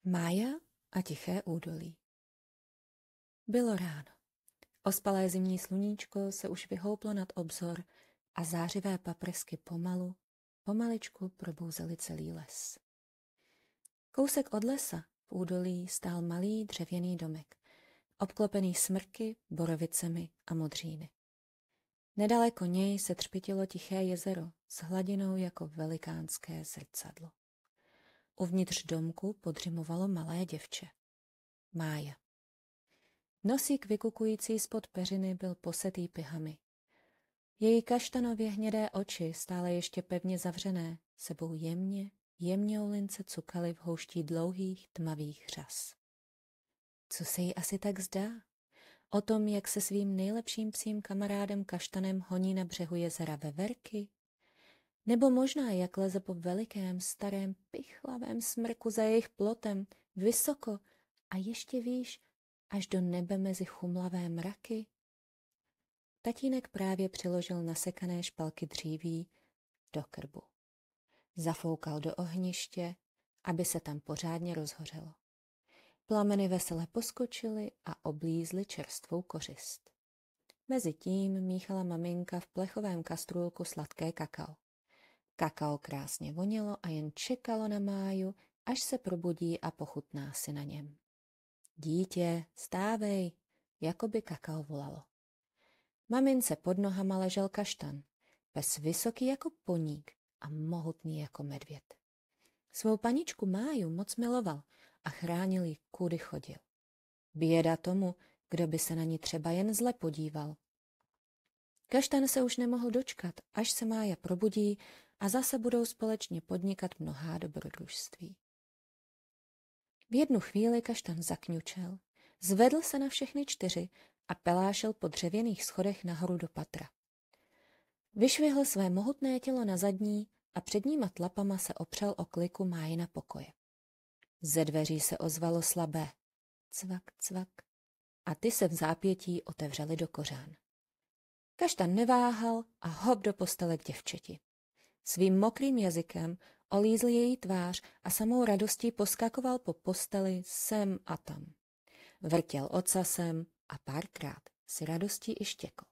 Mája a tiché údolí. Bylo ráno. Ospalé zimní sluníčko se už vyhouplo nad obzor a zářivé paprsky pomaličku probouzely celý les. Kousek od lesa v údolí stál malý dřevěný domek, obklopený smrky, borovicemi a modříny. Nedaleko něj se třpytilo tiché jezero s hladinou jako velikánské zrcadlo. Uvnitř domku podřimovalo malé děvče. Mája. Nosík vykukující spod peřiny byl posetý pihami. Její kaštanově hnědé oči, stále ještě pevně zavřené, sebou jemňoulince cukaly v houští dlouhých tmavých řas. Co se jí asi tak zdá? O tom, jak se svým nejlepším psím kamarádem Kaštanem honí na břehu jezera Veverky? Nebo možná, jak leze po velikém, starém, pichlavém smrku za jejich plotem, vysoko a ještě výš, až do nebe mezi chumlavé mraky? Tatínek právě přiložil nasekané špalky dříví do krbu. Zafoukal do ohniště, aby se tam pořádně rozhořelo. Plameny vesele poskočily a oblízly čerstvou kořist. Mezitím míchala maminka v plechovém kastrůlku sladké kakao. Kakao krásně vonilo a jen čekalo na Máju, až se probudí a pochutná si na něm. Dítě, stávej, jako by kakao volalo. Mamince pod nohama ležel Kaštan, pes vysoký jako poník a mohutný jako medvěd. Svou paničku Máju moc miloval a chránil ji, kudy chodil. Běda tomu, kdo by se na ní třeba jen zle podíval. Kaštan se už nemohl dočkat, až se Mája probudí a zase budou společně podnikat mnohá dobrodružství. V jednu chvíli Kaštan zakňučel, zvedl se na všechny 4 a pelášel po dřevěných schodech nahoru do patra. Vyšvihl své mohutné tělo na zadní a předníma tlapama se opřel o kliku Májina pokoje. Ze dveří se ozvalo slabé cvak, cvak a ty se v zápětí otevřely do kořán. Kaštan neváhal a hop do postele k děvčeti. Svým mokrým jazykem olízl její tvář a samou radostí poskakoval po posteli sem a tam. Vrtěl ocasem a párkrát si radostí i štěkl.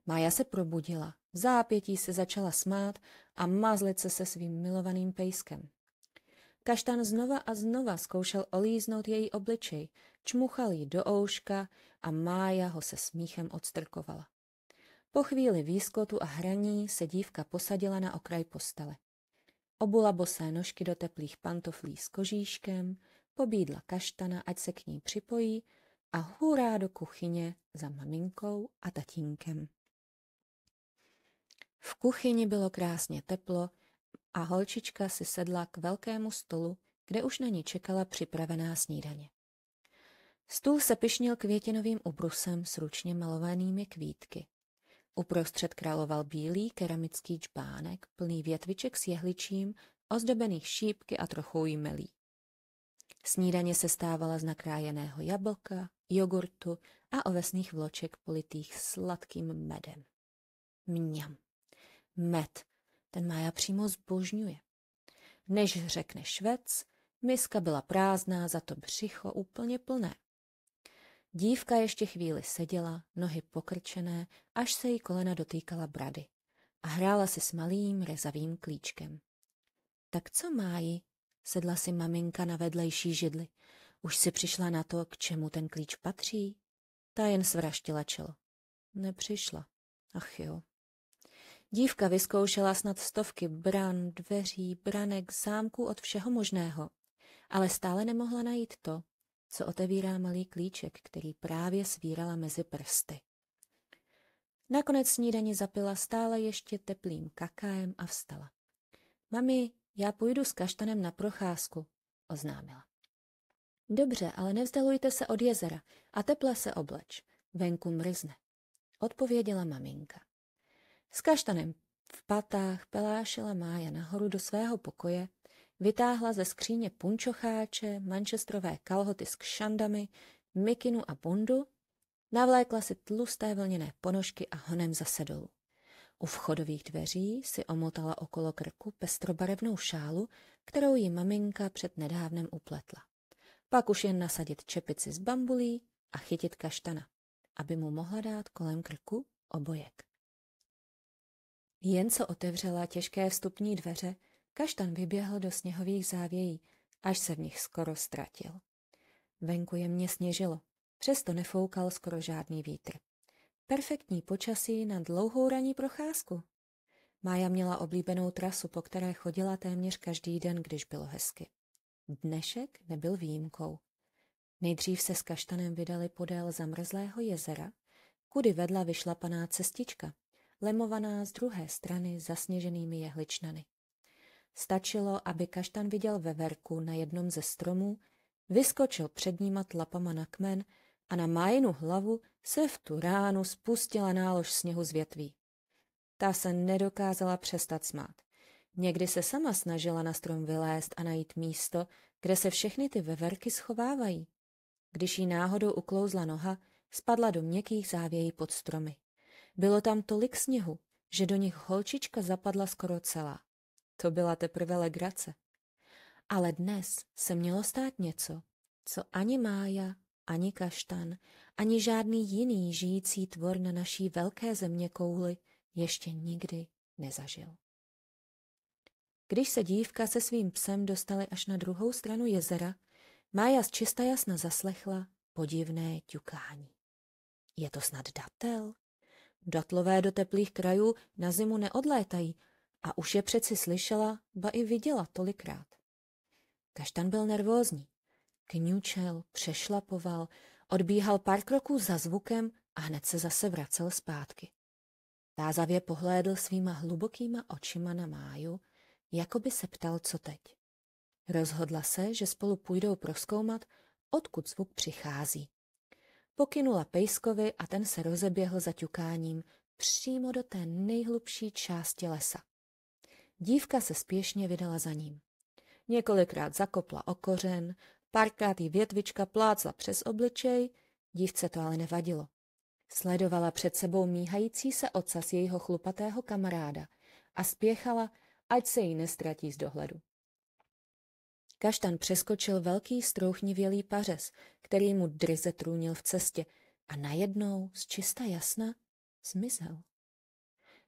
Mája se probudila, v zápětí se začala smát a mazlit se svým milovaným pejskem. Kaštan znova a znova zkoušel olíznout její obličej, čmuchal jí do ouška a Mája ho se smíchem odstrkovala. Po chvíli výskotu a hraní se dívka posadila na okraj postele. Obula bosé nožky do teplých pantoflí s kožíškem, pobídla Kaštana, ať se k ní připojí a hurá do kuchyně za maminkou a tatínkem. V kuchyni bylo krásně teplo a holčička si sedla k velkému stolu, kde už na ní čekala připravená snídaně. Stůl se pyšnil květinovým ubrusem s ručně malovanými kvítky. Uprostřed královal bílý keramický džbánek, plný větviček s jehličím, ozdobených šípky a trochou jmelí. Snídaně se stávala z nakrájeného jablka, jogurtu a ovesných vloček politých sladkým medem. Mňam. Med, ten Mája přímo zbožňuje. Než řekne švec, miska byla prázdná, za to břicho úplně plné. Dívka ještě chvíli seděla, nohy pokrčené, až se jí kolena dotýkala brady a hrála si s malým rezavým klíčkem. Tak co, Máji? Sedla si maminka na vedlejší židli. Už si přišla na to, k čemu ten klíč patří? Ta jen svraštila čelo. Nepřišla. Ach jo. Dívka vyzkoušela snad stovky bran, dveří, branek, zámků od všeho možného, ale stále nemohla najít to, co otevírá malý klíček, který právě svírala mezi prsty. Nakonec snídani zapila stále ještě teplým kakaem a vstala. Mami, já půjdu s Kaštanem na procházku, oznámila. Dobře, ale nevzdalujte se od jezera a teple se obleč, venku mrzne, odpověděla maminka. S Kaštanem v patách pelášila Mája nahoru do svého pokoje, vytáhla ze skříně punčocháče, manchesterové kalhoty s kšandami, mikinu a bundu, navlékla si tlusté vlněné ponožky a honem zase dolů. U vchodových dveří si omotala okolo krku pestrobarevnou šálu, kterou jí maminka před nedávnem upletla. Pak už jen nasadit čepici z bambulí a chytit kaštana, aby mu mohla dát kolem krku obojek. Jen co otevřela těžké vstupní dveře, kaštan vyběhl do sněhových závějí, až se v nich skoro ztratil. Venku jemně sněžilo, přesto nefoukal skoro žádný vítr. Perfektní počasí na dlouhou ranní procházku. Mája měla oblíbenou trasu, po které chodila téměř každý den, když bylo hezky. Dnešek nebyl výjimkou. Nejdřív se s kaštanem vydali podél zamrzlého jezera, kudy vedla vyšlapaná cestička, lemovaná z druhé strany zasněženými jehličnany. Stačilo, aby kaštan viděl veverku na jednom ze stromů, vyskočil před níma tlapama na kmen a na Májinu hlavu se v tu ránu spustila nálož sněhu z větví. Ta se nedokázala přestat smát. Někdy se sama snažila na strom vylézt a najít místo, kde se všechny ty veverky schovávají. Když jí náhodou uklouzla noha, spadla do měkkých závějí pod stromy. Bylo tam tolik sněhu, že do nich holčička zapadla skoro celá. To byla teprve legrace. Ale dnes se mělo stát něco, co ani Mája, ani kaštan, ani žádný jiný žijící tvor na naší velké zeměkouli ještě nikdy nezažil. Když se dívka se svým psem dostali až na druhou stranu jezera, Mája z čista jasna zaslechla podivné ťukání. Je to snad datel? Datlové do teplých krajů na zimu neodlétají a už je přeci slyšela, ba i viděla tolikrát. Kaštan byl nervózní. Kňučel, přešlapoval, odbíhal pár kroků za zvukem a hned se zase vracel zpátky. Tázavě pohlédl svýma hlubokýma očima na Máju, jako by se ptal, co teď. Rozhodla se, že spolu půjdou prozkoumat, odkud zvuk přichází. Pokynula pejskovi a ten se rozeběhl za ťukáním přímo do té nejhlubší části lesa. Dívka se spěšně vydala za ním. Několikrát zakopla o kořen, párkrát jí větvička plácla přes obličej, dívce to ale nevadilo. Sledovala před sebou míhající se ocas jejího chlupatého kamaráda a spěchala, ať se jí nestratí z dohledu. Kaštan přeskočil velký strouchnivělý pařez, který mu dryze trůnil v cestě a najednou z čista jasna zmizel.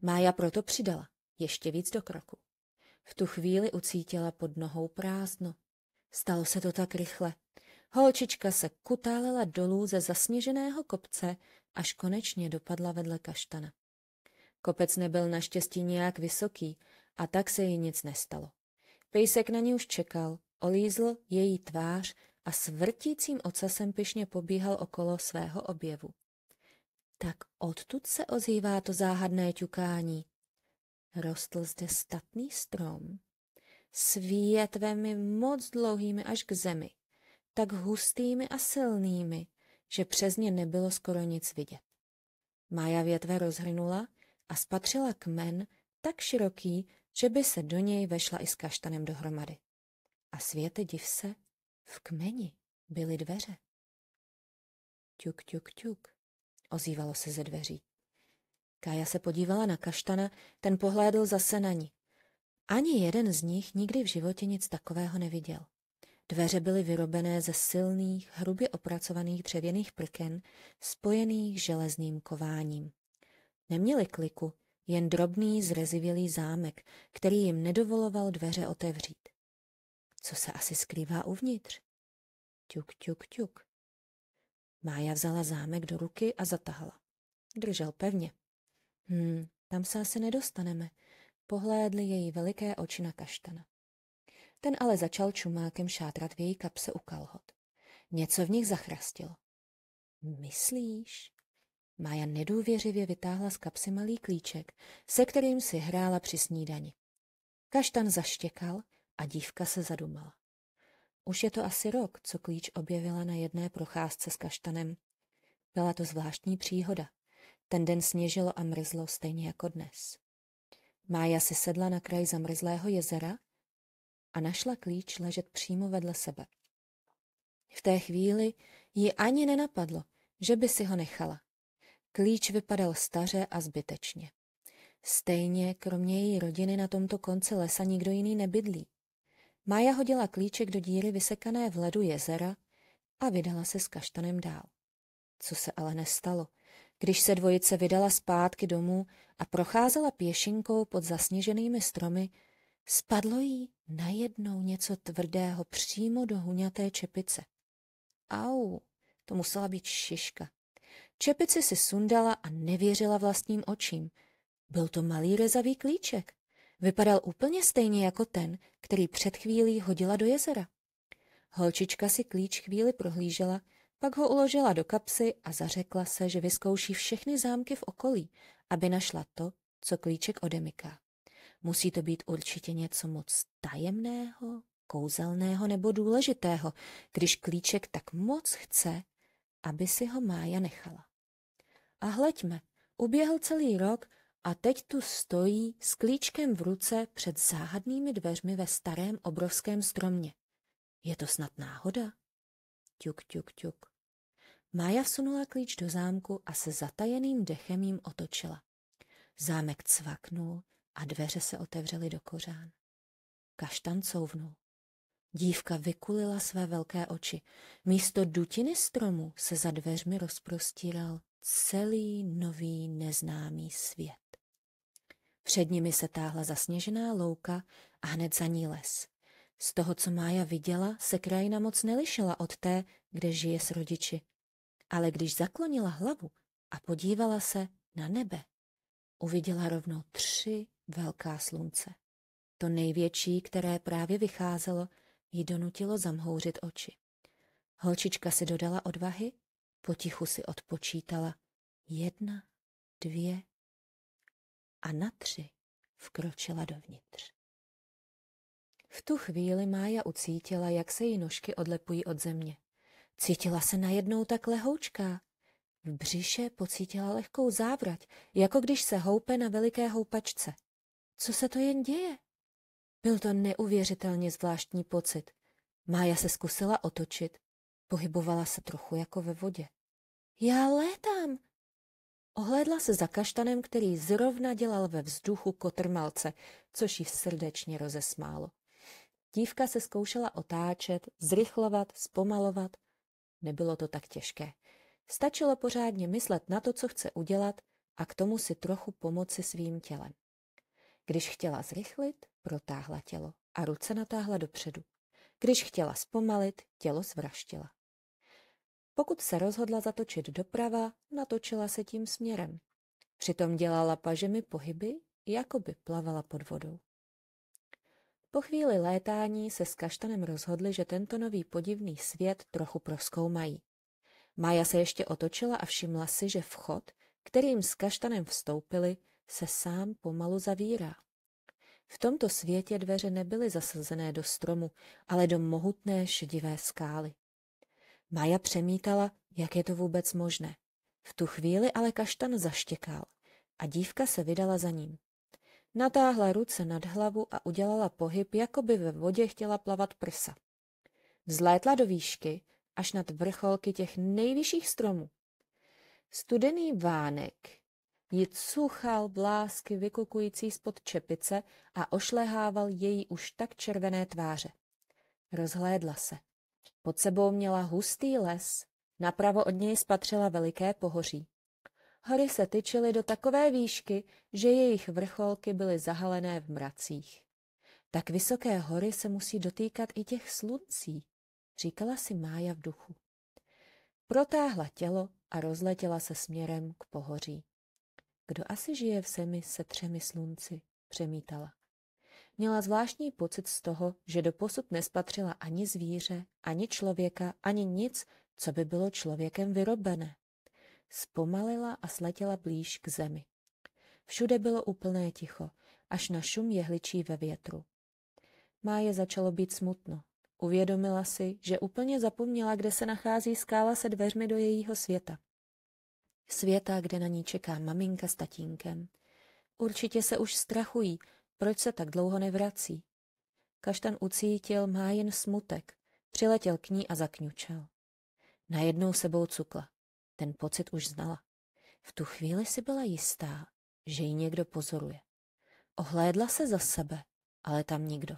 Mája proto přidala ještě víc do kroku. V tu chvíli ucítila pod nohou prázdno. Stalo se to tak rychle. Holčička se kutálela dolů ze zasněženého kopce, až konečně dopadla vedle kaštana. Kopec nebyl naštěstí nějak vysoký a tak se jí nic nestalo. Pejsek na ní už čekal, olízl její tvář a s vrtícím ocasem pyšně pobíhal okolo svého objevu. Tak odtud se ozývá to záhadné ťukání. Rostl zde statný strom s větvemi moc dlouhými až k zemi, tak hustými a silnými, že přes ně nebylo skoro nic vidět. Mája větve rozhrnula a spatřila kmen tak široký, že by se do něj vešla i s kaštanem dohromady. A světe div se, v kmeni byly dveře. Ťuk, ťuk, ťuk, ozývalo se ze dveří. Kája se podívala na kaštana, ten pohlédl zase na ní. Ani jeden z nich nikdy v životě nic takového neviděl. Dveře byly vyrobené ze silných, hrubě opracovaných dřevěných prken, spojených železným kováním. Neměli kliku, jen drobný zrezivělý zámek, který jim nedovoloval dveře otevřít. Co se asi skrývá uvnitř? Ťuk, ťuk, ťuk. Mája vzala zámek do ruky a zatahala. Držel pevně. Tam se asi nedostaneme, pohlédly její veliké oči na kaštana. Ten ale začal čumákem šátrat v její kapse u kalhot. Něco v nich zachrastilo. Myslíš? Mája nedůvěřivě vytáhla z kapsy malý klíček, se kterým si hrála při snídani. Kaštan zaštěkal a dívka se zadumala. Už je to asi rok, co klíč objevila na jedné procházce s kaštanem. Byla to zvláštní příhoda. Ten den sněžilo a mrzlo stejně jako dnes. Mája si sedla na kraj zamrzlého jezera a našla klíč ležet přímo vedle sebe. V té chvíli ji ani nenapadlo, že by si ho nechala. Klíč vypadal staře a zbytečně. Stejně kromě její rodiny na tomto konci lesa nikdo jiný nebydlí. Mája hodila klíček do díry vysekané v ledu jezera a vydala se s Kaštanem dál. Co se ale nestalo, když se dvojice vydala zpátky domů a procházela pěšinkou pod zasněženými stromy, spadlo jí najednou něco tvrdého přímo do huňaté čepice. Au, to musela být šiška. Čepici si sundala a nevěřila vlastním očím. Byl to malý rezavý klíček. Vypadal úplně stejně jako ten, který před chvílí hodila do jezera. Holčička si klíč chvíli prohlížela, pak ho uložila do kapsy a zařekla se, že vyzkouší všechny zámky v okolí, aby našla to, co klíček odemyká. Musí to být určitě něco moc tajemného, kouzelného nebo důležitého, když klíček tak moc chce, aby si ho Mája nechala. A hleďme, uběhl celý rok a teď tu stojí s klíčkem v ruce před záhadnými dveřmi ve starém obrovském stromě. Je to snad náhoda? Ťuk, ťuk, ťuk. Mája vsunula klíč do zámku a se zatajeným dechem jim otočila. Zámek cvaknul a dveře se otevřely do kořán. Kaštan couvnul. Dívka vykulila své velké oči. Místo dutiny stromu se za dveřmi rozprostíral celý nový neznámý svět. Před nimi se táhla zasněžená louka a hned za ní les. Z toho, co Mája viděla, se krajina moc nelišila od té, kde žije s rodiči. Ale když zaklonila hlavu a podívala se na nebe, uviděla rovnou 3 velká slunce. To největší, které právě vycházelo, jí donutilo zamhouřit oči. Holčička si dodala odvahy, potichu si odpočítala 1, 2 a na 3 vkročila dovnitř. V tu chvíli Mája ucítila, jak se jí nožky odlepují od země. Cítila se najednou tak lehoučká. V břiše pocítila lehkou závrať, jako když se houpe na veliké houpačce. Co se to jen děje? Byl to neuvěřitelně zvláštní pocit. Mája se zkusila otočit. Pohybovala se trochu jako ve vodě. Já létám! Ohlédla se za Kaštanem, který zrovna dělal ve vzduchu kotrmalce, což jí srdečně rozesmálo. Dívka se zkoušela otáčet, zrychlovat, zpomalovat. Nebylo to tak těžké. Stačilo pořádně myslet na to, co chce udělat a k tomu si trochu pomoci svým tělem. Když chtěla zrychlit, protáhla tělo a ruce natáhla dopředu. Když chtěla zpomalit, tělo zvraštila. Pokud se rozhodla zatočit doprava, natočila se tím směrem. Přitom dělala pažemi pohyby, jako by plavala pod vodou. Po chvíli létání se s Kaštanem rozhodli, že tento nový podivný svět trochu prozkoumají. Mája se ještě otočila a všimla si, že vchod, kterým s Kaštanem vstoupili, se sám pomalu zavírá. V tomto světě dveře nebyly zasazené do stromu, ale do mohutné šedivé skály. Mája přemítala, jak je to vůbec možné. V tu chvíli ale Kaštan zaštěkal a dívka se vydala za ním. Natáhla ruce nad hlavu a udělala pohyb, jako by ve vodě chtěla plavat prsa. Vzlétla do výšky až nad vrcholky těch nejvyšších stromů. Studený vánek ji cuchal blásky vykukující spod čepice a ošlehával její už tak červené tváře. Rozhlédla se. Pod sebou měla hustý les, napravo od něj spatřila veliké pohoří. Hory se tyčily do takové výšky, že jejich vrcholky byly zahalené v mracích. Tak vysoké hory se musí dotýkat i těch sluncí, říkala si Mája v duchu. Protáhla tělo a rozletěla se směrem k pohoří. Kdo asi žije v zemi se 3 slunci, přemítala. Měla zvláštní pocit z toho, že doposud nespatřila ani zvíře, ani člověka, ani nic, co by bylo člověkem vyrobené. Zpomalila a sletěla blíž k zemi. Všude bylo úplné ticho, až na šum jehličí ve větru. Máje začalo být smutno. Uvědomila si, že úplně zapomněla, kde se nachází skála se dveřmi do jejího světa. Světa, kde na ní čeká maminka s tatínkem. Určitě se už strachují, proč se tak dlouho nevrací. Kaštan ucítil Májin smutek, přiletěl k ní a zakňučel. Najednou sebou cukla. Ten pocit už znala. V tu chvíli si byla jistá, že ji někdo pozoruje. Ohlédla se za sebe, ale tam nikdo.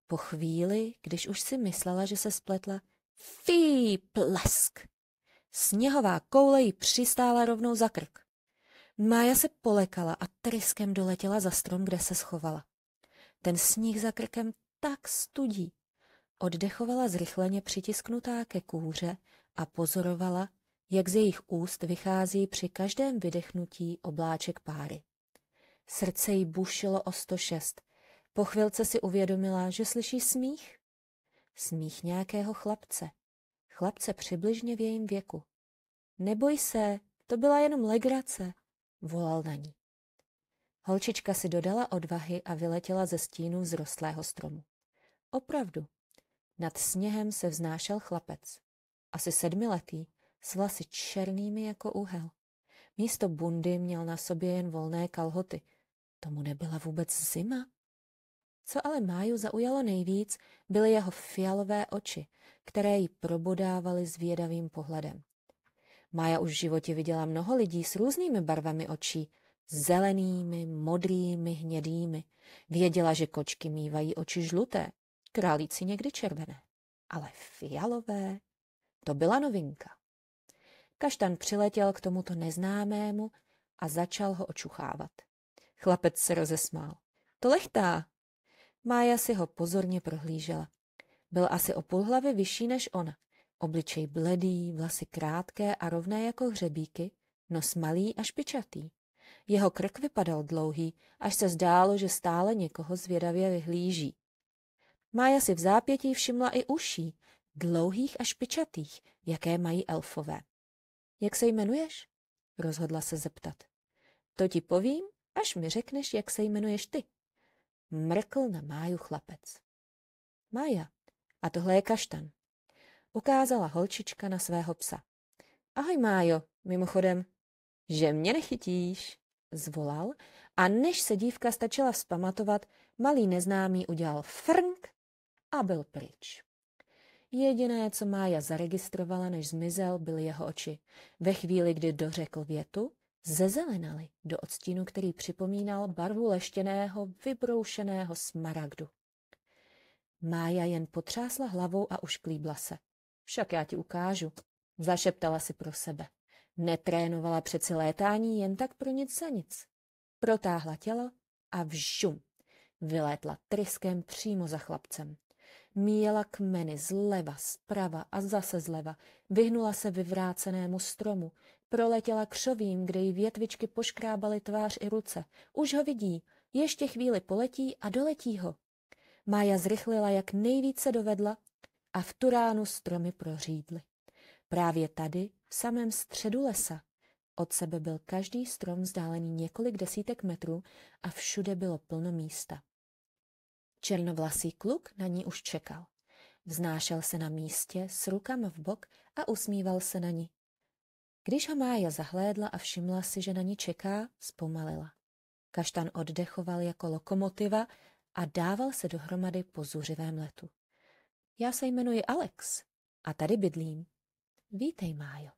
Po chvíli, když už si myslela, že se spletla, fí, plesk! Sněhová koule jí přistála rovnou za krk. Mája se polekala a tryskem doletěla za strom, kde se schovala. Ten sníh za krkem tak studí. Oddechovala zrychleně přitisknutá ke kůře a pozorovala, jak z jejich úst vychází při každém vydechnutí obláček páry. Srdce jí bušilo o 106. Po chvilce si uvědomila, že slyší smích. Smích nějakého chlapce. Chlapce přibližně v jejím věku. Neboj se, to byla jenom legrace, volal na ní. Holčička si dodala odvahy a vyletěla ze stínu vzrostlého stromu. Opravdu, nad sněhem se vznášel chlapec. Asi 7letý, s vlasy černými jako úhel. Místo bundy měl na sobě jen volné kalhoty. Tomu nebyla vůbec zima. Co ale Máju zaujalo nejvíc, byly jeho fialové oči, které ji probodávaly zvědavým pohledem. Mája už v životě viděla mnoho lidí s různými barvami očí, zelenými, modrými, hnědými. Věděla, že kočky mívají oči žluté, králíci někdy červené. Ale fialové, to byla novinka. Kaštan přiletěl k tomuto neznámému a začal ho očuchávat. Chlapec se rozesmál. To lechtá. Mája si ho pozorně prohlížela. Byl asi o půl hlavy vyšší než ona. Obličej bledý, vlasy krátké a rovné jako hřebíky, nos malý a špičatý. Jeho krk vypadal dlouhý, až se zdálo, že stále někoho zvědavě vyhlíží. Mája si v zápětí všimla i uší, dlouhých a špičatých, jaké mají elfové. Jak se jmenuješ? Rozhodla se zeptat. To ti povím, až mi řekneš, jak se jmenuješ ty. Mrkl na Máju chlapec. Mája, a tohle je Kaštan. Ukázala holčička na svého psa. Ahoj Májo, mimochodem, že mě nechytíš, zvolal a než se dívka stačila vzpamatovat, malý neznámý udělal frnk a byl pryč. Jediné, co Mája zaregistrovala, než zmizel, byly jeho oči. Ve chvíli, kdy dořekl větu, zezelenaly do odstínu, který připomínal barvu leštěného, vybroušeného smaragdu. Mája jen potřásla hlavou a ušklíbla se. Však já ti ukážu, zašeptala si pro sebe. Netrénovala přeci létání jen tak pro nic za nic. Protáhla tělo a vžum, vylétla tryskem přímo za chlapcem. Míjela kmeny zleva, zprava a zase zleva, vyhnula se vyvrácenému stromu, proletěla křovím, kde jí větvičky poškrábaly tvář i ruce. Už ho vidí, ještě chvíli poletí a doletí ho. Mája zrychlila, jak nejvíce dovedla a v tu ránu stromy prořídly. Právě tady, v samém středu lesa, od sebe byl každý strom vzdálený několik desítek metrů a všude bylo plno místa. Černovlasý kluk na ní už čekal. Vznášel se na místě s rukama v bok a usmíval se na ní. Když ho Mája zahlédla a všimla si, že na ní čeká, zpomalila. Kaštan oddechoval jako lokomotiva a dával se dohromady po zuřivém letu. Já se jmenuji Alex a tady bydlím. Vítej, Májo.